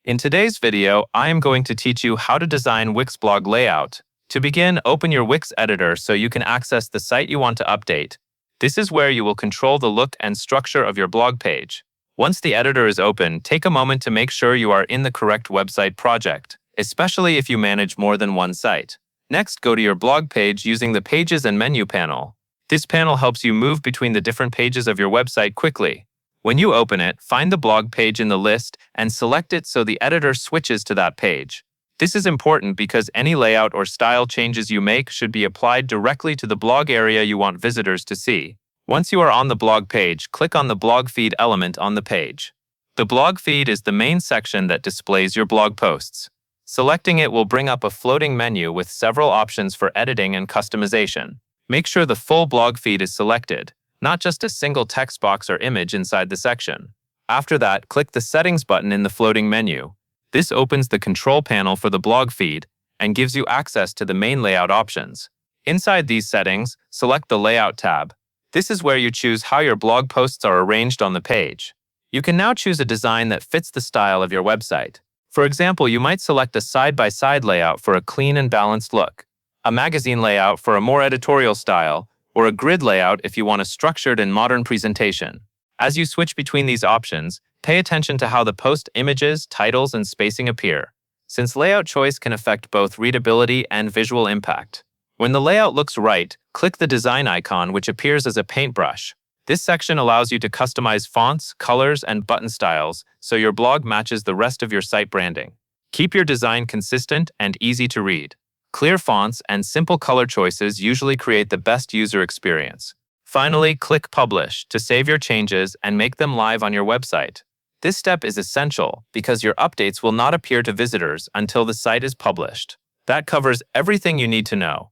In today's video, I am going to teach you how to design Wix blog layout. To begin, open your Wix editor so you can access the site you want to update. This is where you will control the look and structure of your blog page. Once the editor is open, take a moment to make sure you are in the correct website project, especially if you manage more than one site. Next, go to your blog page using the Pages and Menu panel. This panel helps you move between the different pages of your website quickly. When you open it, find the blog page in the list and select it so the editor switches to that page. This is important because any layout or style changes you make should be applied directly to the blog area you want visitors to see. Once you are on the blog page, click on the blog feed element on the page. The blog feed is the main section that displays your blog posts. Selecting it will bring up a floating menu with several options for editing and customization. Make sure the full blog feed is selected, not just a single text box or image inside the section. After that, click the Settings button in the floating menu. This opens the control panel for the blog feed and gives you access to the main layout options. Inside these settings, select the Layout tab. This is where you choose how your blog posts are arranged on the page. You can now choose a design that fits the style of your website. For example, you might select a side-by-side layout for a clean and balanced look, a magazine layout for a more editorial style, or a grid layout if you want a structured and modern presentation. As you switch between these options, pay attention to how the post images, titles, and spacing appear, since layout choice can affect both readability and visual impact. When the layout looks right, click the design icon, which appears as a paintbrush. This section allows you to customize fonts, colors, and button styles so your blog matches the rest of your site branding. Keep your design consistent and easy to read. Clear fonts and simple color choices usually create the best user experience. Finally, click Publish to save your changes and make them live on your website. This step is essential because your updates will not appear to visitors until the site is published. That covers everything you need to know.